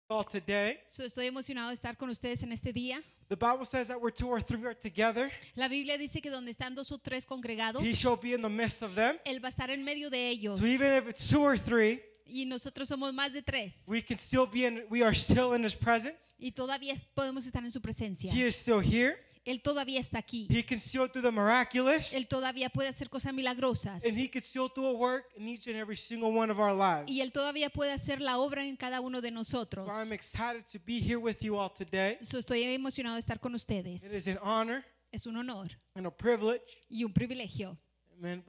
all today. So, estoy emocionado de estar con ustedes en este día. The Bible says that where two or three are together, La Biblia dice que donde están 2 o 3 congregados, He shall be in the midst of them. Él va a estar en medio de ellos. So even if it's 2 or 3, Y nosotros somos más de 3. we are still in His presence. Y todavía podemos estar en su presencia. He is still here. Él todavía está aquí. He can still do the miraculous. Él todavía puede hacer cosas milagrosas. And He can still do a work in each and every single one of our lives. Y Él todavía puede hacer la obra en cada uno de nosotros. So I'm excited to be here with you all today. So, estoy emocionado de estar con It ustedes. is an honor Es un honor and a privilege. y un privilegio. Amen.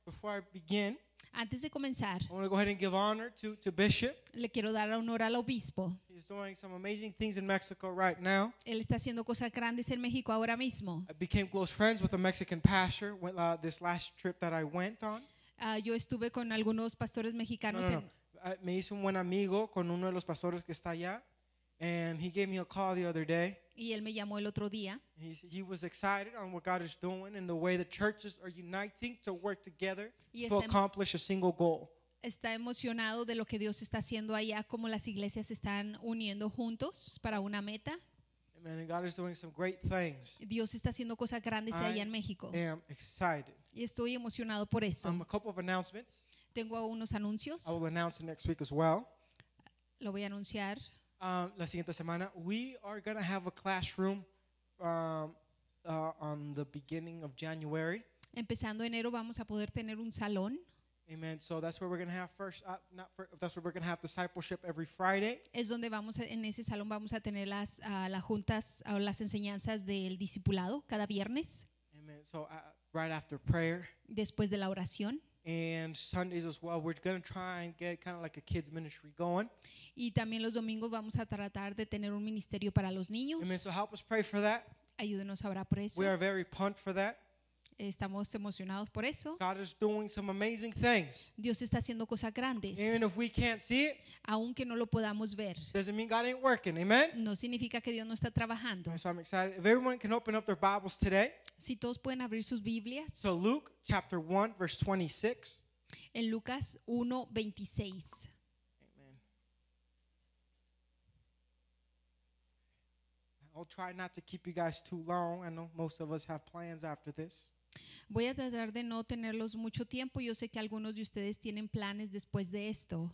Before I begin, Antes de comenzar, I want to go ahead and give honor to Bishop. le quiero dar honor al obispo. He's doing some amazing things in Mexico right now. Él está haciendo cosas grandes en México ahora mismo. I became close friends with a Mexican pastor this last trip that I went on. Yo estuve con algunos pastores mexicanos. No. Me hice un buen amigo con uno de los pastores que está allá. And he gave me a call the other day. Y él me llamó el otro día. He was excited on what God is doing and the way the churches are uniting to work together Y to accomplish a single goal. Está emocionado de lo que Dios está haciendo allá, como las iglesias se están uniendo juntos para una meta. Amen. And God is doing some great things. Dios está haciendo cosas grandes allá en México. I am excited. Y estoy emocionado por eso. A couple of announcements. Tengo unos anuncios. I will announce it next week as well. Lo voy a anunciar. La siguiente semana, we are going to have a classroom on the beginning of January. Empezando enero vamos a poder tener un salón. Amen. So that's where we're going to have that's where we're going to have discipleship every Friday. Es donde en ese salón vamos a tener las juntas o las enseñanzas del discipulado cada viernes. Amen. So right after prayer. Después de la oración. And Sundays as well, we're going to try and get kind of like a kids ministry going. Y también los domingos vamos a tratar de tener un ministerio para los niños. Amen. So help us pray for that. Ayúdenos a orar por eso. We are very pumped for that. Estamos emocionados por eso. God is doing some amazing things. Dios está haciendo cosas grandes. Even if we can't see it, aunque no lo podamos ver, doesn't mean God ain't working. Amen. No significa que Dios no está trabajando. So I'm excited. If everyone can open up their Bibles today. Si todos pueden abrir sus Biblias. So Luke chapter 1 verse 26. En Lucas 1:26. Amen. I'll try not to keep you guys too long. I know most of us have plans after this. Voy a tratar de no tenerlos mucho tiempo. Yo sé que algunos de ustedes tienen planes después de esto.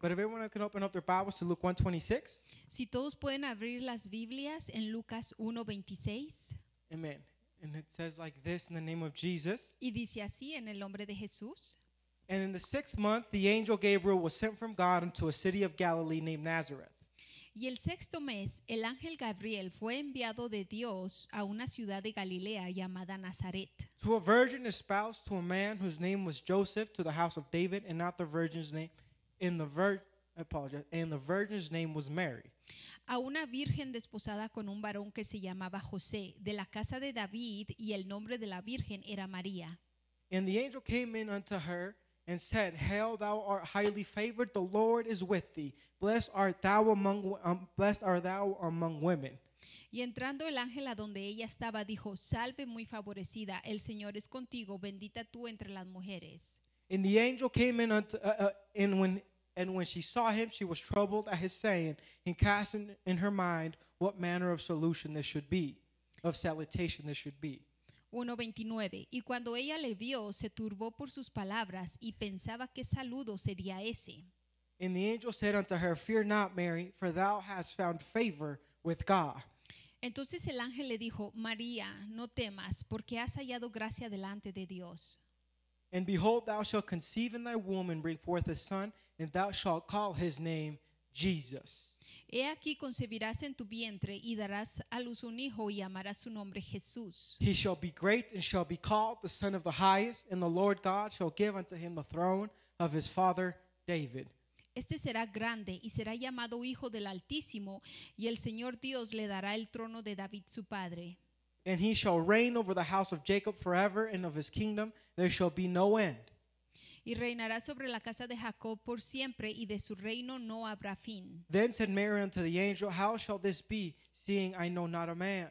But if everyone can open up their Bibles to Luke 1:26. Si todos pueden abrir las Biblias en Lucas 1:26. Amen. And it says like this in the name of Jesus. Y dice así en el nombre de Jesús. And in the 6th month, the angel Gabriel was sent from God into a city of Galilee named Nazareth. Y el 6º mes, el ángel Gabriel fue enviado de Dios a una ciudad de Galilea llamada Nazaret. To a virgin espoused to a man whose name was Joseph, to the house of David, and not the virgin's name. And the virgin's name was Mary. A una virgen desposada con un varón que se llamaba José, de la casa de David, y el nombre de la virgen era María. And the angel came in unto her and said, Hail, thou art highly favored, the Lord is with thee. Blessed art thou among women. Y entrando el ángel a donde ella estaba, dijo, Salve muy favorecida, el Señor es contigo, bendita tú entre las mujeres. And the angel came in and when she saw him, she was troubled at his saying, and cast in her mind what manner of solution this should be, of salutation this should be. 1:29. Y cuando ella le vio, se turbó por sus palabras y pensaba qué saludo sería ese. And the angel said unto her, Fear not, Mary, for thou hast found favor with God. Entonces el ángel le dijo, María, no temas, porque has hallado gracia delante de Dios. And behold, thou shalt conceive in thy womb and bring forth a son, and thou shalt call his name Jesus. He aquí concebirás en tu vientre y darás a luz un hijo y llamarás su nombre Jesús. He shall be great and shall be called the Son of the Highest, and the Lord God shall give unto him the throne of his father David. Este será grande y será llamado Hijo del Altísimo, y el Señor Dios le dará el trono de David su padre. And he shall reign over the house of Jacob forever, and of his kingdom there shall be no end. Y reinará sobre la casa de Jacob por siempre, y de su reino no habrá fin. Then said Mary unto the angel, How shall this be, seeing I know not a man?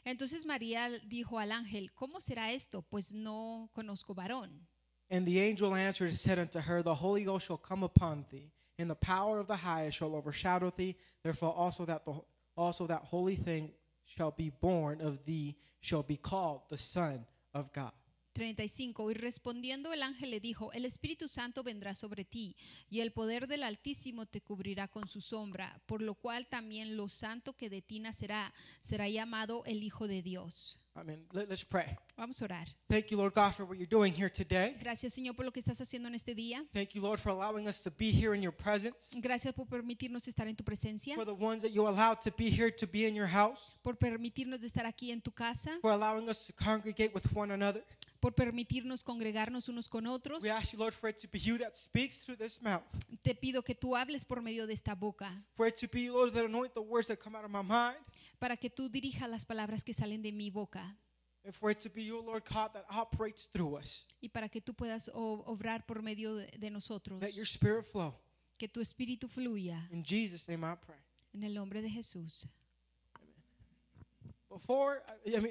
Entonces María dijo al ángel, ¿cómo será esto? Pues no conozco varón. And the angel answered and said unto her, The Holy Ghost shall come upon thee, and the power of the highest shall overshadow thee. Therefore also that holy thing shall be born of thee shall be called the Son of God. 35. Y respondiendo el ángel le dijo: el Espíritu Santo vendrá sobre ti, y el poder del Altísimo te cubrirá con su sombra, por lo cual también lo santo que de ti nacerá será llamado el Hijo de Dios. Amen. Let's pray. Vamos a orar. Thank you, Lord God, for what you're doing here today. Gracias, Señor, por lo que estás haciendo en este día. Thank you, Lord, for allowing us to be here in your presence. Gracias por permitirnos estar en tu presencia, For the ones that you allowed to be here to be in your house. por permitirnos de estar aquí en tu casa, For allowing us to congregate with one another. por permitirnos congregarnos unos con otros. We ask you, Lord, for it to be you that speaks through this mouth. Te pido que tú hables por medio de esta boca, For it to be you, Lord, that anoint the words that come out of my mind. para que tú dirijas las palabras que salen de mi boca, And for it to be you, Lord God, that operates through us. y para que tú puedas obrar por medio de nosotros, Let your spirit flow. que tu espíritu fluya. In Jesus' name I pray. En el nombre de Jesús.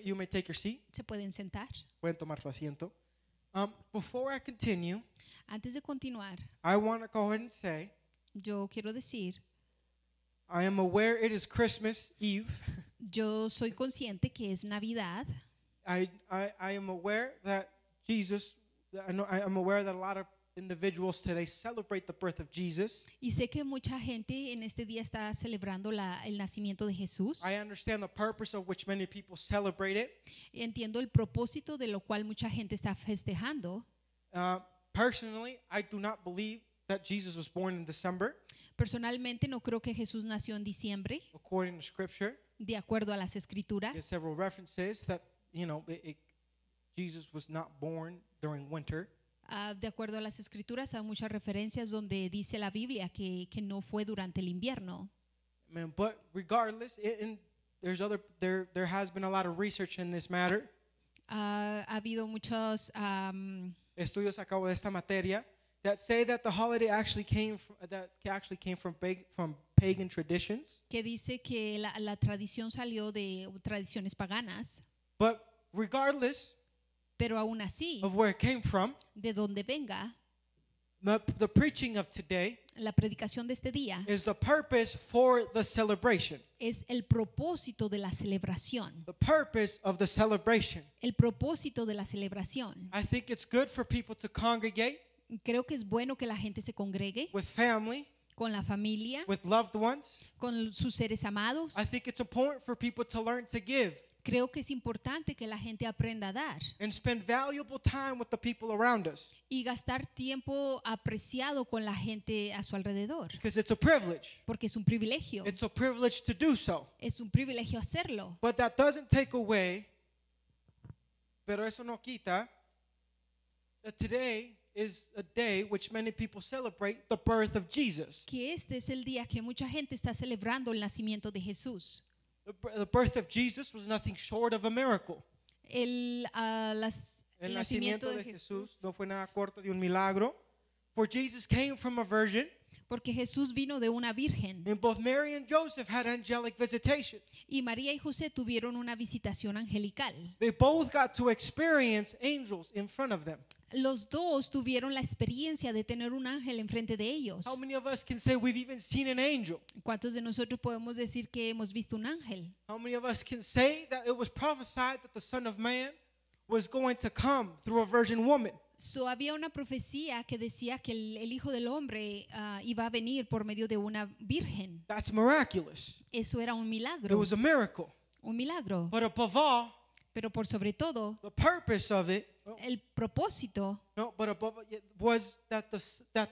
You may take your seat. Se pueden sentar. Pueden tomar su asiento. Before I continue, Antes de continuar, I want to go ahead and say, yo quiero decir, I am aware it is Christmas Eve. yo soy consciente que es Navidad. I am aware that I'm aware that a lot of individuals today celebrate the birth of Jesus. Y sé que mucha gente en este día está celebrando el nacimiento de Jesús. I understand the purpose of which many people celebrate it. Entiendo el propósito de lo cual mucha gente está festejando. Personally, I do not believe that Jesus was born in December, Personalmente no creo que Jesús nació en diciembre, according to Scripture. de acuerdo a las There's escrituras. several references that, Jesus was not born during winter. De acuerdo a las escrituras hay muchas referencias donde dice la Biblia que no fue durante el invierno. But regardless, there has been a lot of research in this matter. Ha habido muchos Estudios a cabo de esta materia that say that the holiday actually came from pagan traditions. que dice que la tradición salió de tradiciones paganas, But regardless pero aún así, of where it came from, de donde venga, the preaching of today la predicación de este día is the purpose for the celebration. es el propósito de la celebración. The purpose of the celebration. El propósito de la celebración. I think it's good for people to congregate Creo que es bueno que la gente se congregue with family, con la familia, with loved ones. con sus seres amados. I think it's important for people to learn to give Creo que es importante que la gente aprenda a dar and spend valuable time with the people around us, y gastar tiempo apreciado con la gente a su alrededor, because it's a privilege. porque es un privilegio. It's a privilege to do so. Es un privilegio hacerlo. But that doesn't take away, pero eso no quita, that today is a day which many people celebrate the birth of Jesus. Que este es el día que mucha gente está celebrando el nacimiento de Jesús. The birth of Jesus was nothing short of a miracle. El nacimiento de Jesús no fue nada corto de un milagro. For Jesus came from a virgin, porque Jesús vino de una virgen and both Mary and Joseph had angelic visitations. y María y José tuvieron una visitación angelical. They both got to experience angels in front of them. Los dos tuvieron la experiencia de tener un ángel enfrente de ellos. How many of us can say we've even seen an angel? ¿Cuántos de nosotros podemos decir que hemos visto un ángel? How many of us can say that it was prophesied that the Son of Man was going to come through a virgin woman? Había una profecía que decía que el Hijo del Hombre iba a venir por medio de una virgen. That's miraculous. Eso era un It milagro. was a miracle. Un milagro. But above all, Pero por sobre todo, the purpose of it el propósito was that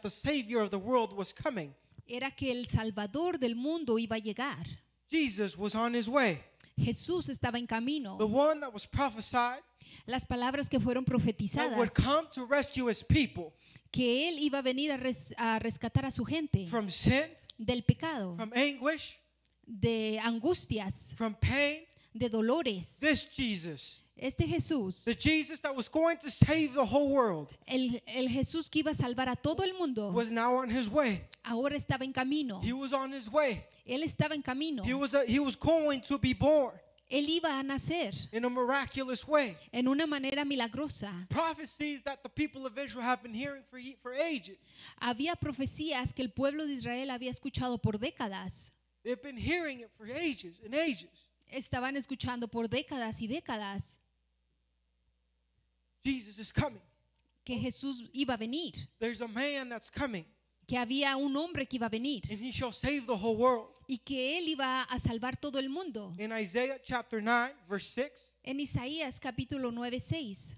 the Savior of the world was coming. era que el Salvador del mundo iba a llegar. Jesus was on his way. Jesús estaba en camino. The one that was prophesied Las palabras que fueron that profetizadas, would come to rescue his people que Él iba a venir a rescatar a su gente from sin, del pecado, from anguish, de angustias, from pain. de dolores. This Jesus, Este Jesús, the Jesus that was going to save the whole world, el Jesús que iba a salvar a todo el mundo, was now on his way. ahora estaba en camino. He was on his way. Él estaba en camino. He was going to be born. Él iba a nacer in a miraculous way. en una manera milagrosa. Prophecies that the people of Israel have been hearing for ages. Había profecías que el pueblo de Israel había escuchado por décadas. They've been hearing it for ages and ages. Estaban escuchando por décadas y décadas Jesus is coming. que Jesús iba a venir, There's a man that's coming, que había un hombre que iba a venir and he shall save the whole world. y que él iba a salvar todo el mundo. In Isaiah chapter 9, verse 6, En Isaías capítulo 9:6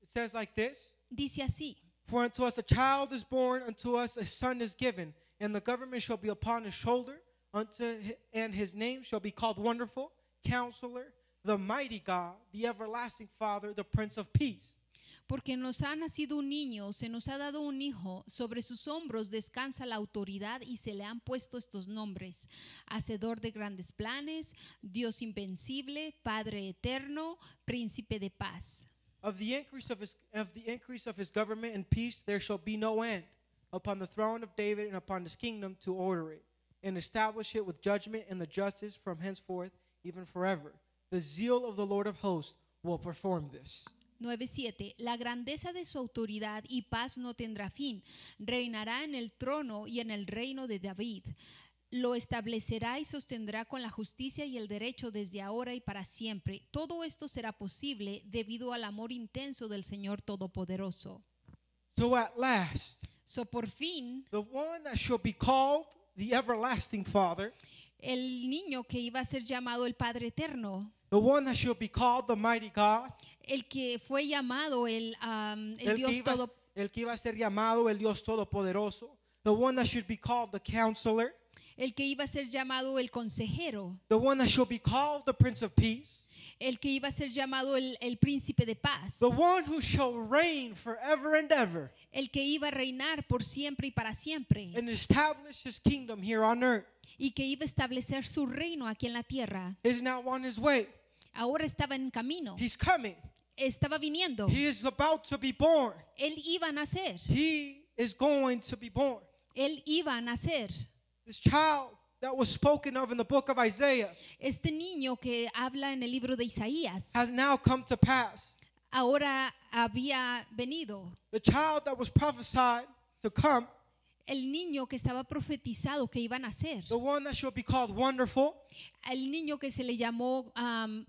it says like this: dice así: For unto us a child is born, unto us a son is given, and the government shall be upon his shoulder, and his name shall be called Wonderful, Counselor, the Mighty God, the Everlasting Father, the Prince of Peace. Porque nos ha nacido un niño, se nos ha dado un hijo, sobre sus hombros descansa la autoridad y se le han puesto estos nombres: Hacedor de grandes planes, Dios invencible, Padre eterno, Príncipe de paz. Of the increase of his government and peace there shall be no end, upon the throne of David and upon his kingdom, to order it and establish it with judgment and the justice from henceforth even forever. The zeal of the Lord of hosts will perform this. 9:7. La grandeza de su autoridad y paz no tendrá fin. Reinará en el trono y en el reino de David. Lo establecerá y sostendrá con la justicia y el derecho desde ahora y para siempre. Todo esto será posible debido al amor intenso del Señor Todopoderoso. So at last, So, por fin, the one that shall be called the Everlasting Father, el niño que iba a ser llamado el Padre Eterno, the one that shall be called the Mighty God, el que fue llamado el Dios el que iba a ser llamado el Dios Todopoderoso, the one that should be called the Counselor, el que iba a ser llamado el Consejero, the one that shall be called the Prince of Peace, el que iba a ser llamado el Príncipe de paz, the one who shall reign forever and ever el que iba a reinar por siempre y para siempre, and establish his kingdom here on earth, y que iba a establecer su reino aquí en la tierra. is now on his way. Ahora estaba en camino, He's coming. estaba viniendo, He is about to be born. él iba a nacer, He is going to be born. él iba a nacer. This child that was spoken of in the book of Isaiah Este niño que habla en el libro de Isaías has now come to pass. ahora había venido. The child that was prophesied to come, El niño que estaba profetizado que iba a nacer, the one that shall be called Wonderful, el niño que se le llamó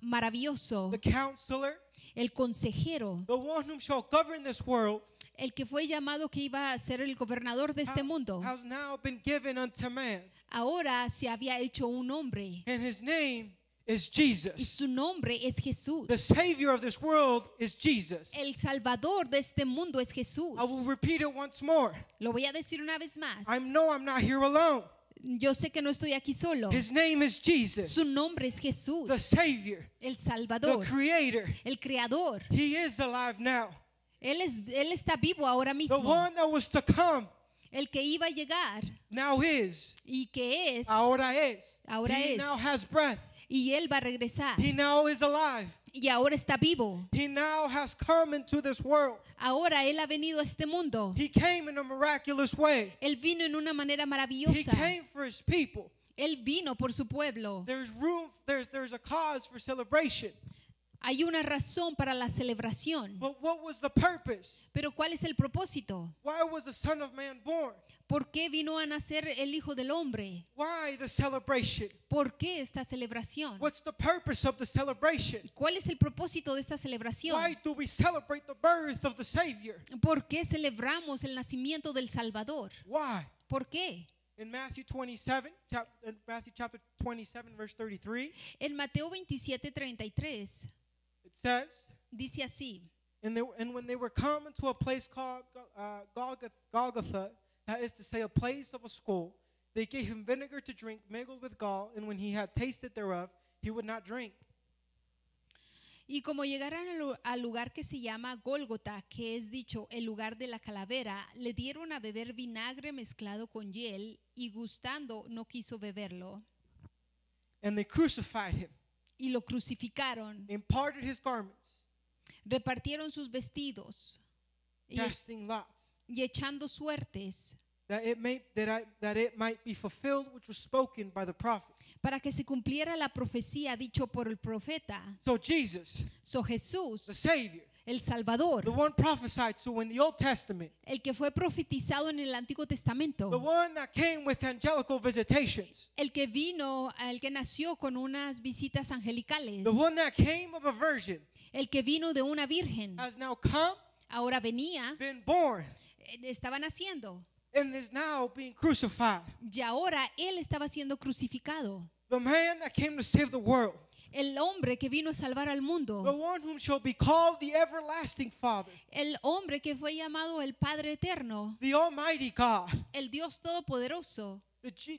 maravilloso, the Counselor, el consejero, the one whom shall govern this world, el que fue llamado que iba a ser el gobernador de este mundo, has now been given unto man. ahora se había hecho un hombre And his name is y Jesus. su nombre es Jesús. The Savior of this world is Jesus. El salvador de este mundo es Jesús. I will repeat it once more. Lo voy a decir una vez más. I know I'm not here alone. Yo sé que no estoy aquí solo. His name is Jesus, Su nombre es Jesús, the Savior, el the Salvador, Creator. el Creador. He is alive now. Él está vivo ahora The mismo. one that was to come El que iba a llegar now is. y que es, Ahora es. Ahora He es. now has breath. y él va a regresar. He now is alive. Y ahora está vivo. He now has come into this world. Ahora él ha venido a este mundo. He came in a miraculous way. Él vino en una manera He maravillosa. came for his people. Él vino por su pueblo. There's room, there's a cause for celebration. Hay una razón para la celebración. But what was the purpose? Pero ¿cuál es el propósito? Why was the Son of Man born? ¿Por qué vino a nacer el Hijo del Hombre? Why the celebration? ¿Por qué esta celebración? What's the purpose of the celebration? ¿Cuál es el propósito de esta celebración? Why do we celebrate the birth of the Savior? ¿Por qué celebramos el nacimiento del Salvador? Why? ¿Por qué? In Matthew chapter 27, verse 33, En Mateo 27:33 it says, dice así: and when they were come into a place called Golgotha, that is to say, a place of a skull, they gave him vinegar to drink mingled with gall, and when he had tasted thereof, he would not drink. Y como llegaron al lugar que se llama Gólgota, que es dicho el lugar de la calavera, le dieron a beber vinagre mezclado con hiel, y gustando no quiso beberlo. And they crucified him, Y lo crucificaron, and parted his garments, repartieron sus vestidos y casting lots. echando suertes. that it might be fulfilled which was spoken by the prophet. para que se cumpliera la profecía dicho por el profeta. So Jesus, So the Jesús, Savior, el Salvador, the one prophesied to in the Old Testament, el que fue profetizado en el Antiguo the Testamento, one that came with angelical visitations, el que vino, el que nació con unas visitas angelicales, the one that came of a virgin, el que vino de una virgen, has now come, ahora venía, been born, estaba naciendo, and is now being crucified. y ahora él estaba siendo crucificado. The man that came to save the world, El hombre que vino a salvar al the mundo, one whom shall be called the everlasting Father, el hombre que fue llamado el Padre Eterno, the Almighty God, el Dios Todopoderoso,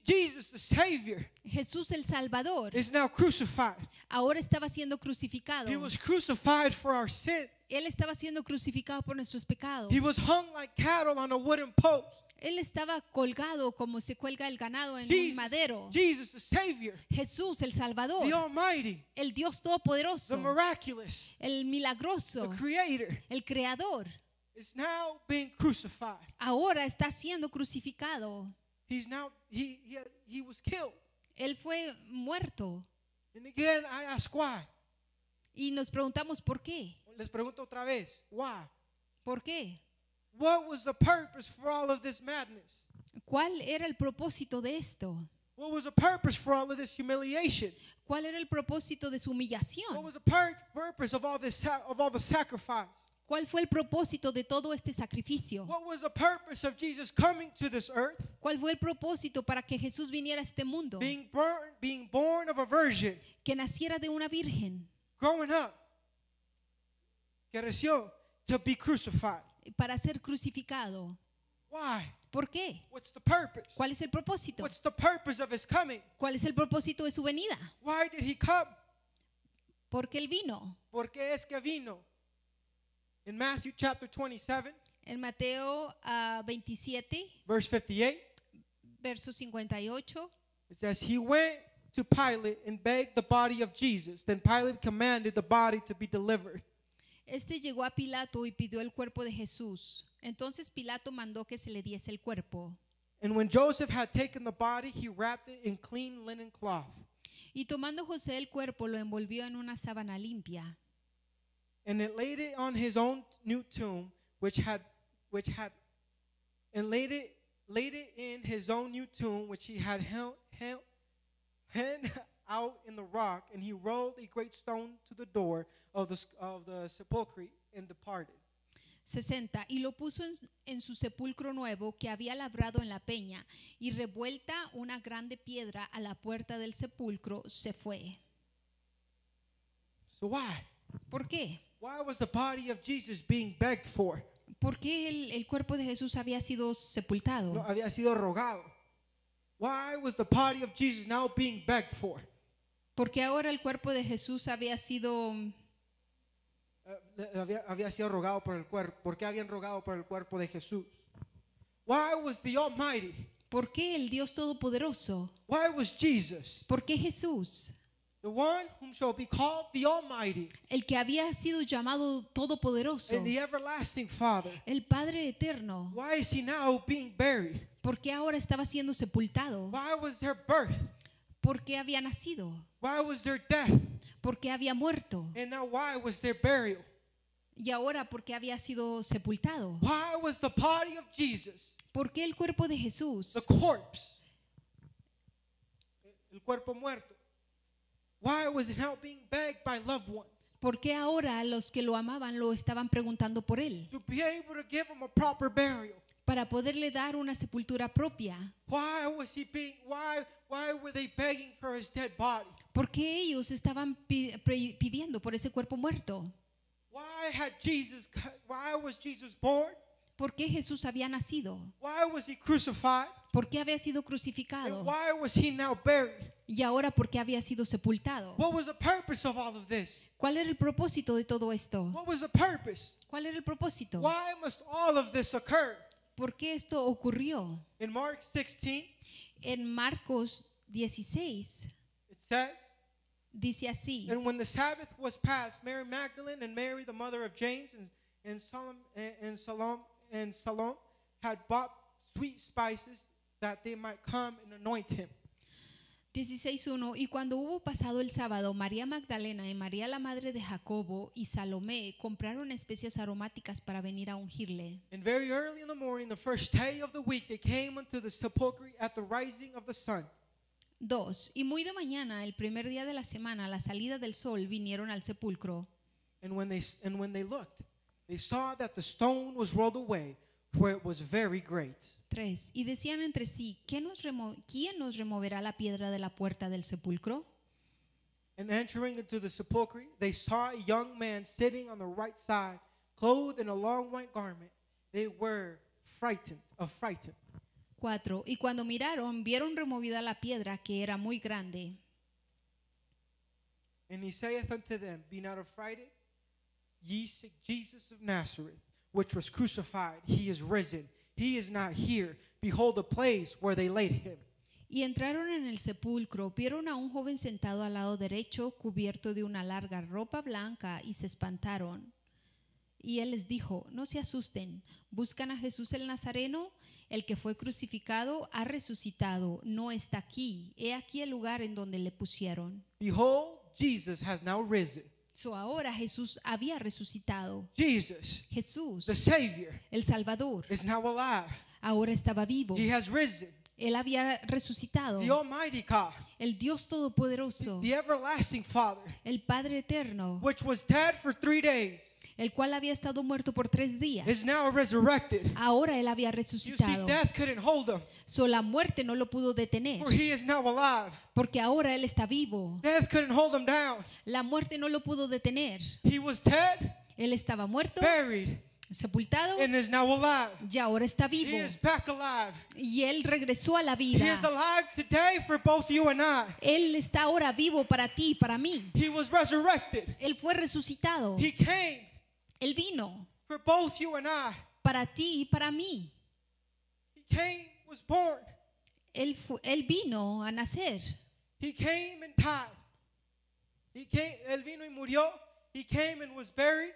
Jesus the Savior, Jesús el Salvador, is now crucified. ahora estaba siendo crucificado. He was crucified for our sin. Él estaba siendo crucificado por nuestros pecados. He was hung like cattle on a wooden post. Él estaba colgado como se cuelga el ganado en un madero. Jesus the Savior, Jesús el Salvador, the Almighty, el Dios the Todopoderoso, miraculous, el milagroso, the Creator, el Creador, is now being crucified. ahora está siendo crucificado. He's now he was killed. Él fue muerto. And again, I ask why. Y nos preguntamos por qué. Les pregunto otra vez, why? ¿Por qué? What was the purpose for all of this madness? ¿Cuál era el propósito de esto? What was the purpose for all of this humiliation? ¿Cuál era el propósito de su What humillación? was the purpose of all this of all the sacrifice? ¿Cuál fue el propósito de todo este sacrificio? What was the purpose of Jesus coming to this earth, ¿Cuál fue el propósito para que Jesús viniera a este mundo? being born of a virgin, Que naciera de una virgen, growing up, creció, to be crucified? para ser crucificado. Why? ¿Por qué? What's the purpose? ¿Cuál es el propósito? What's the purpose of his coming? ¿Cuál es el propósito de su venida? Why did he come? ¿Por qué él vino? ¿Por qué es que vino? In Matthew chapter 27, En Mateo 27, verse 58, verso 58, it says, he went to Pilate and begged the body of Jesus. Then Pilate commanded the body to be delivered. este llegó a Pilato y pidió el cuerpo de Jesús. Entonces Pilato mandó que se le diese el cuerpo. And when Joseph had taken the body, he wrapped it in clean linen cloth Y tomando José el cuerpo, lo envolvió en una sábana limpia. and it laid it on his own new tomb, laid it in his own new tomb, which he had hewn out in the rock, and he rolled a great stone to the door of the sepulchre and departed. 60. Y lo puso en su sepulcro nuevo que había labrado en la peña, y revuelta una grande piedra a la puerta del sepulcro, se fue. So why? ¿Por qué? Why was the body of Jesus being begged for? ¿Por qué el cuerpo de Jesús había sido sepultado? No, había sido rogado. Why was the body of Jesus now being begged for? Porque ahora el cuerpo de Jesús había sido Había sido rogado por el cuerpo. ¿Por qué habían rogado por el cuerpo de Jesús? Why was the Almighty? ¿Por qué el Dios Todopoderoso? Why was Jesus, ¿Por qué Jesús, the one whom shall be called the Almighty el que había sido llamado Todopoderoso, and the everlasting Father? el Padre Eterno, Why is he now being buried? por qué ahora estaba siendo sepultado? Why was there birth? ¿Por qué había nacido? Why was there death? ¿Por qué había muerto? And now why was there burial? Y ahora, ¿por qué había sido sepultado? Why was the body of Jesus, ¿Por qué el cuerpo de Jesús, the corpse, el cuerpo muerto, why was it now being begged by loved ones por qué ahora los que lo amaban lo estaban preguntando por él? to be able to give him a proper burial? Para poderle dar una sepultura propia. Why was he being? Why were they begging for his dead body? ¿Por qué ellos estaban pidiendo por ese cuerpo muerto? Why was Jesus born? ¿Por qué Jesús había nacido? Why was he crucified? ¿Por qué había sido And crucificado? why was he now buried? Y ahora, ¿por qué había sido sepultado? What was the purpose of all of this? ¿Cuál era el propósito de todo esto? What was the purpose? ¿Cuál era el propósito? Why must all of this occur? ¿Por qué esto ocurrió? In Mark 16, En Marcos 16 it says, dice así: and when the Sabbath was past, Mary Magdalene and Mary, the mother of James, and Salome had bought sweet spices that they might come and anoint him. 16:1 Y cuando hubo pasado el sábado, María Magdalena y María la madre de Jacobo y Salomé compraron especias aromáticas para venir a ungirle. And very early in the morning, the first day of the week, they came unto the sepulchre at the rising of the sun. 2 Y muy de mañana, el primer día de la semana, a la salida del sol, vinieron al sepulcro. And when they looked, they saw that the stone was rolled away, for it was very great. 3 Y decían entre sí, ¿quién nos removerá la piedra de la puerta del sepulcro? And entering into the sepulchre, they saw a young man sitting on the right side, clothed in a long white garment. They were frightened. 4 Y cuando miraron, vieron removida la piedra, que era muy grande. And he saith unto them, Be not affrighted, ye seek Jesus of Nazareth, which was crucified. He is risen. He is not here. Behold the place where they laid him. Y entraron en el sepulcro, vieron a un joven sentado al lado derecho, cubierto de una larga ropa blanca, y se espantaron. Y él les dijo, no se asusten, buscan a Jesús el Nazareno, el que fue crucificado ha resucitado, no está aquí, he aquí el lugar en donde le pusieron. Behold, Jesus has now risen. So ahora Jesús había resucitado. Jesus, Jesús, the Savior, el Salvador, is now alive. ahora estaba vivo. He has risen. Él había resucitado. The Almighty God, El Dios Todopoderoso, the everlasting Father, el Padre Eterno, which was dead for 3 days, el cual había estado muerto por 3 días. is now resurrected. Ahora él había You see, resucitado. death couldn't hold him, So la muerte no lo pudo detener, for he is now alive. porque ahora él está vivo. Death couldn't hold him down. La muerte no lo pudo detener. He was dead, Él estaba muerto, buried, sepultado, and is now alive. y ahora está He vivo. is back alive. Y él regresó a la He vida. is alive today for both you and I. Él está ahora vivo para ti y para mí. He was resurrected. Él fue resucitado. He came Él vino for both you and I. para ti y para mí. He came, was born. Él vino a nacer. He came and died. Él vino y murió. He came and was buried.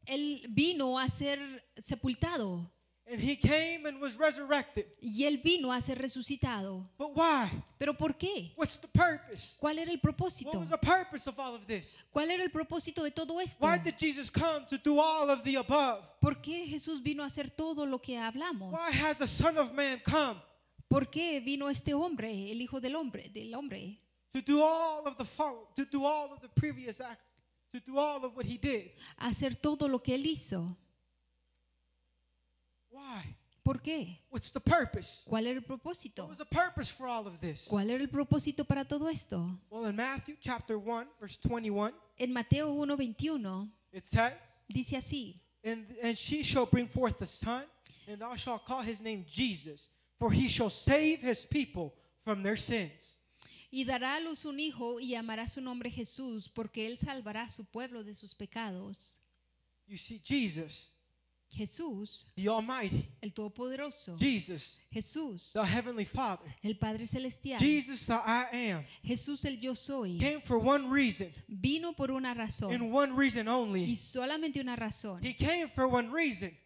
Él vino a ser sepultado. And he came and was resurrected. Y él vino a ser resucitado. But why? ¿Pero por qué? What's the purpose? ¿Cuál era el What propósito? was the purpose of all of this? ¿Cuál era el propósito de todo esto? Why did Jesus come to do all of the above? ¿Por qué Jesús vino a hacer todo lo que hablamos? Why has the Son of Man come ¿Por qué vino este hombre, el Hijo del Hombre, to do all of the previous act, to do all of what he did? a hacer todo lo que él hizo? Why? ¿Por qué? What's the purpose? ¿Cuál era el What propósito? was the purpose for all of this? ¿Cuál era el propósito para todo esto? Well, in Matthew chapter 1, verse 21, En Mateo 1:21 it says, dice así: and she shall bring forth a son, and thou shalt call his name Jesus, for he shall save his people from their sins. Y dará a luz un hijo y llamará su nombre Jesús, porque él salvará a su pueblo de sus pecados. You see, Jesus, Jesús, the Almighty, el Todopoderoso. Jesus, Jesús, the Heavenly Father, el Padre Celestial. Jesus, the I am, Jesús, el Yo Soy. came for one reason, Vino por una razón and one reason y only. solamente una razón. He came for one reason.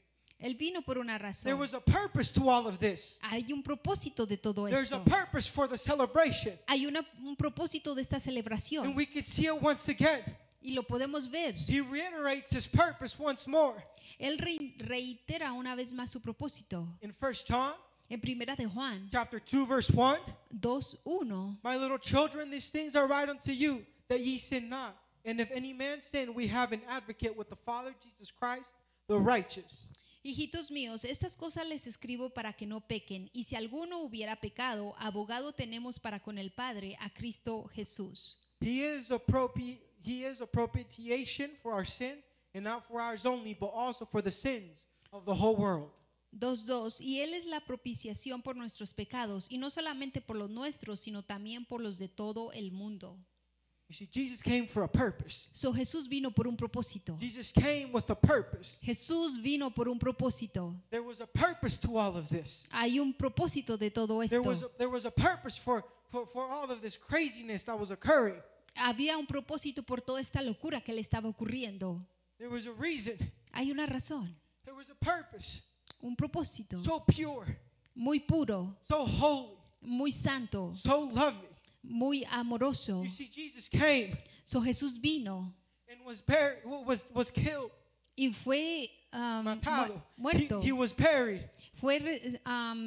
Él vino por una There razón. was a purpose to all of this. Hay un propósito de todo There's a esto. purpose for the celebration. Hay un propósito de esta celebración And we can see it once again. y lo podemos ver. He reiterates his purpose once more. Él reitera una vez más su propósito. In 1 John En Primera de Juan chapter 2, verse 1, 2:1 My little children, these things I write unto you, that ye sin not. And if any man sin, we have an advocate with the Father, Jesus Christ, the righteous. Hijitos míos, estas cosas les escribo para que no pequen, y si alguno hubiera pecado, abogado tenemos para con el Padre, a Cristo Jesús. He is a propitiation for our sins, and not for ours only, but also for the sins of the whole world. 2:2 Y él es la propiciación por nuestros pecados, y no solamente por los nuestros, sino también por los de todo el mundo. You see, Jesus came for a purpose. So Jesús vino por un propósito. Jesus came with a purpose. Jesús vino por un propósito. There was a purpose to all of this. Hay un propósito de todo esto. There was a purpose for all of this craziness that was occurring. Había un propósito por toda esta locura que le estaba ocurriendo. There was a reason. Hay una razón, There was a purpose. un propósito So pure, muy puro, so holy, muy santo, so loving. muy amoroso. You see, Jesus came So Jesús vino and was buried, was killed, y fue matado. muerto, He was buried fue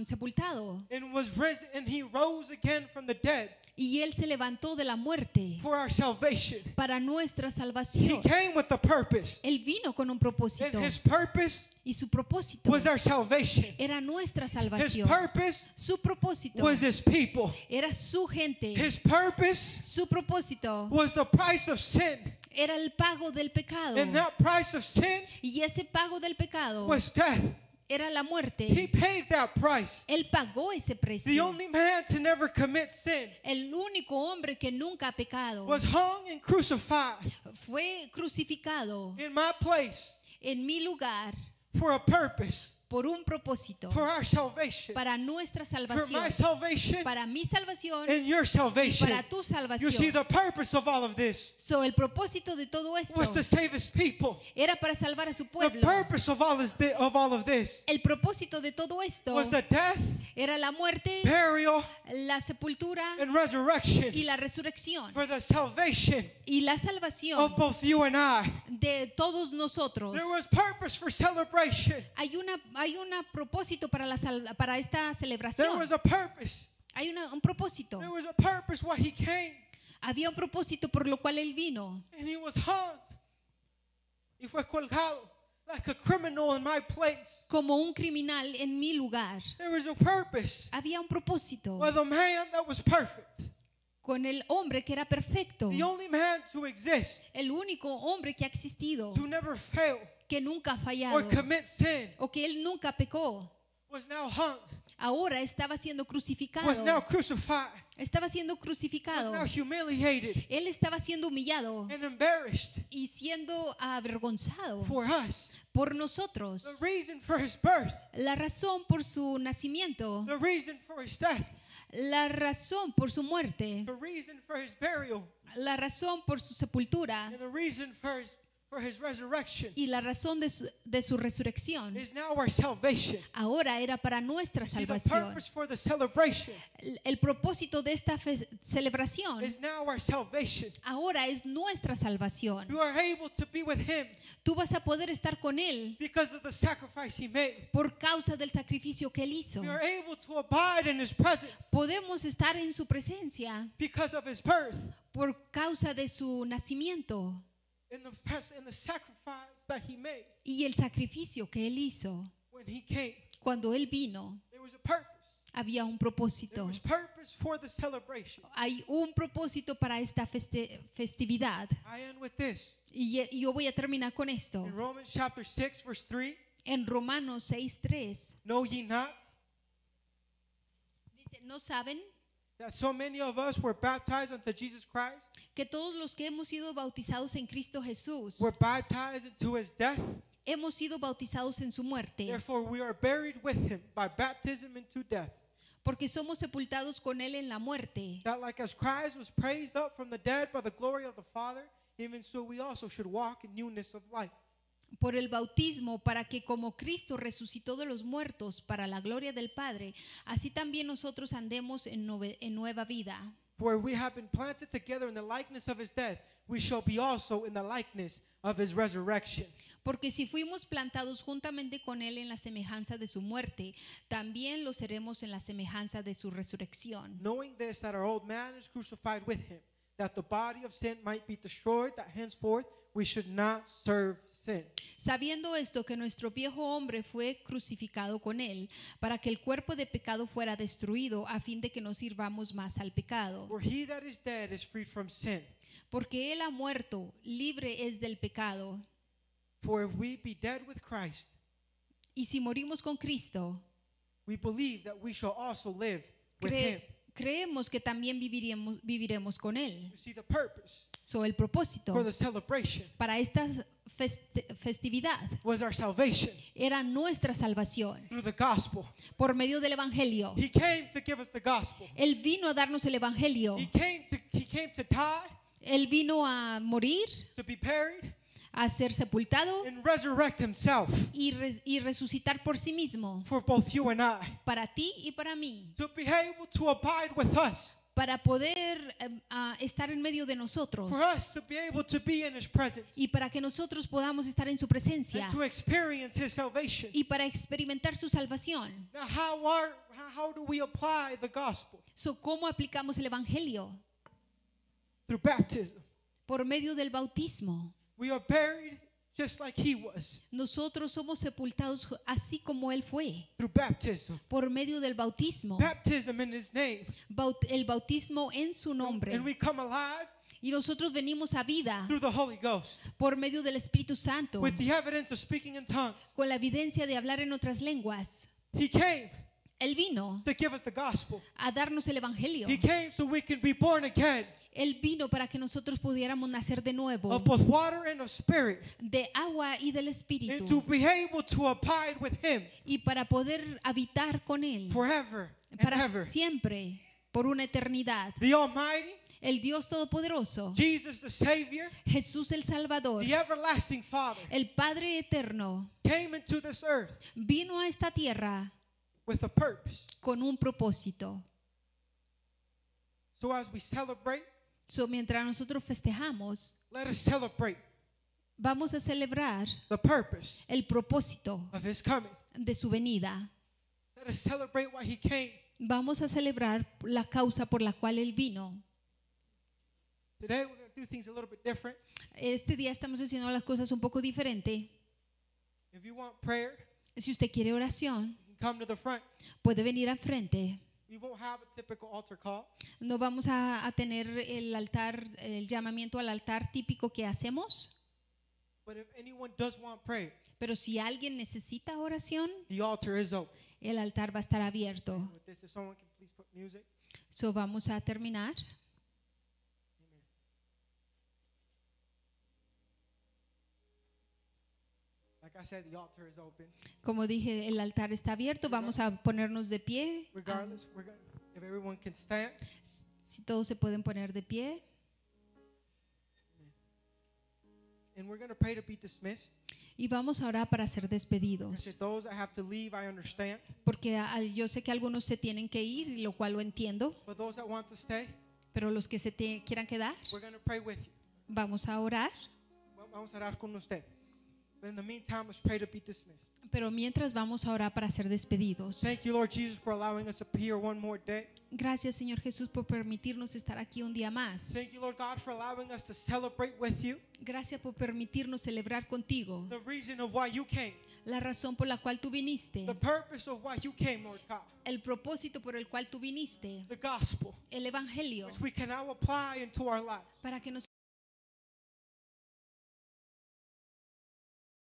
sepultado, and was risen, and he rose again from the dead y él se levantó de la muerte for our salvation. para nuestra He salvación. came with a purpose, Él vino con un and propósito, his purpose y su propósito was our salvation. era nuestra His salvación. purpose Su propósito was his people. era su gente. His purpose Su propósito was the price of sin, era el pago del pecado. and that price of sin Y ese pago del pecado was death. era la He muerte. paid that price. Él pagó ese The precio. only man to never commit sin El único hombre que nunca ha pecado was hung and crucified fue crucificado in my place en mi lugar for a purpose, por un propósito, for our salvation, para nuestra for salvación, my salvation para mi salvación and your y salvation. para tu You see, salvación. the purpose of all of this So, el propósito de todo esto was to save his people. era para salvar a su The pueblo. purpose of all of this El propósito de todo esto was the death, era la muerte, burial, la sepultura and resurrection y la resurrección for the salvation y la salvación of both you and I. de todos nosotros. There was purpose for celebration. Hay un propósito para para esta There celebración. was a purpose. Hay un propósito. There was a purpose why he came, Había un propósito por lo cual él vino. and he was hung. Y fue colgado like a criminal in my place. Como un criminal en mi lugar. There was a purpose. Había un propósito Well, the man that was perfect, con el hombre que era perfecto. the only man to exist, El único hombre que ha existido, to never fail que nunca ha or fallado commit sin, o que él nunca pecó. was now hung, Ahora estaba siendo crucificado. was now crucified, Estaba siendo was crucificado. now humiliated Él estaba siendo humillado and embarrassed y siendo avergonzado for us. por nosotros. The reason for his birth, La razón por su nacimiento, the reason for his death, la razón por su muerte, the reason for his burial, la razón por su sepultura and the reason for his resurrection y la razón de su resurrección. is now our salvation. Ahora era para nuestra See, the salvación. purpose for the celebration El propósito de esta celebración is now our salvation. ahora es nuestra salvación. You are able to be with him Tú vas a poder estar con Él because of the sacrifice he made. por causa del sacrificio que Él hizo. We are able to abide in his presence Podemos estar en su presencia because of his birth por causa de su nacimiento and the sacrifice that he made y el sacrificio que Él hizo. when he came. Cuando Él vino, There was a purpose. había un There propósito. was purpose for the celebration. Hay un propósito para esta festividad. I end with this. Y yo voy a terminar con esto. In Romans chapter 6 verse 3, En Romanos 6:3 know ye not dice, ¿no saben that so many of us were baptized unto Jesus Christ, que todos los que hemos sido bautizados en Cristo Jesús were baptized into his death? hemos sido bautizados en su muerte? Therefore we are buried with him by baptism into death, Porque somos sepultados con Él en la muerte, that like as Christ was raised up from the dead by the glory of the Father, even so we also should walk in newness of life. por el bautismo, para que como Cristo resucitó de los muertos para la gloria del Padre, así también nosotros andemos en nueva vida. For we have been planted together in the likeness of his death, we shall be also in the likeness of his resurrection. Porque si fuimos plantados juntamente con Él en la semejanza de su muerte, también lo seremos en la semejanza de su resurrección. Knowing this, that our old man is crucified with him, that the body of sin might be destroyed, that henceforth we should not serve sin. Sabiendo esto, que nuestro viejo hombre fue crucificado con Él, para que el cuerpo de pecado fuera destruido, a fin de que no sirvamos más al pecado. For he that is dead is freed from sin. Porque Él ha muerto, libre es del pecado. For if we be dead with Christ, Y si morimos con Cristo, we believe that we shall also live with him. creemos que también viviremos con Él. You see, the purpose So, el propósito for the celebration para esta festividad was our salvation era nuestra salvación through the gospel. por medio del Evangelio. He came to give us the gospel. Él vino a darnos el Evangelio. He came to die, Él vino a morir, to be buried, a ser sepultado and resurrect himself y resucitar por sí mismo, for both you and I, para ti y para mí, to be able to abide with us, para poder estar en medio de nosotros for us to be able to be in his presence, y para que nosotros podamos estar en su presencia and to experience his salvation. y para experimentar su salvación. Now, how do we apply the gospel? So, ¿cómo aplicamos el evangelio? Through baptism. Por medio del bautismo. We are buried just like he was. Nosotros somos sepultados así como él fue. Through baptism. Por medio del bautismo. Baptism in his name. El bautismo en su nombre. And we come alive y nosotros venimos a vida through the Holy Ghost, por medio del Espíritu Santo, with the evidence of speaking in tongues. con la evidencia de hablar en otras lenguas. He came Él vino to give us the gospel. a darnos el evangelio. He came so we can be born again. Él vino para que nosotros pudiéramos nacer de nuevo, Of both water and of spirit. de agua y del And Espíritu, to be able to abide with him y para poder habitar con él forever and para ever. siempre, por una eternidad. The Almighty, El Dios Todopoderoso, Jesus the Savior, Jesús el Salvador, the everlasting Father, el Padre eterno, came into this earth vino a esta tierra with a purpose. con un propósito. So as we celebrate, So, mientras nosotros festejamos, let us celebrate vamos a celebrar the purpose el propósito of his coming. de su venida. Let us celebrate why he came. Vamos a celebrar la causa por la cual él vino. Today we're going to do things a little bit different. Este día estamos haciendo las cosas un poco diferente. If you want prayer, Si usted quiere oración, you can come to the front. puede venir al frente. We won't have a typical altar call. No vamos a tener el altar, el llamamiento al altar típico que hacemos. But if anyone does want prayer, Pero si alguien necesita oración, the altar is open. el altar va a estar abierto. With this, if someone can please put music. So, vamos a terminar. Like I said, the altar is open. Como dije, el altar está abierto. Vamos a ponernos de pie. Regardless, if everyone can stand. Si todos se pueden poner de pie. And we're going to pray to be dismissed. Y vamos a orar para ser I said, despedidos. those that have to leave, I understand. Porque yo sé que algunos se tienen que ir, y lo cual lo entiendo. But those that want to stay, Pero los que quieran quedar, we're going to pray with you. vamos a orar. Vamos a orar con usted. But in the meantime, let's pray to be dismissed. Pero mientras vamos a orar para ser despedidos. Thank you, Lord Jesus, for allowing us to be here one more day. Gracias, Señor Jesús, por permitirnos estar aquí un día más. Thank you, Lord God, for allowing us to celebrate with you. Gracias por permitirnos celebrar contigo. The reason of why you came. La razón por la cual tú viniste. The purpose of why you came, Lord God. El propósito por el cual tú viniste. The gospel, El evangelio. which we can now apply into our lives. Para que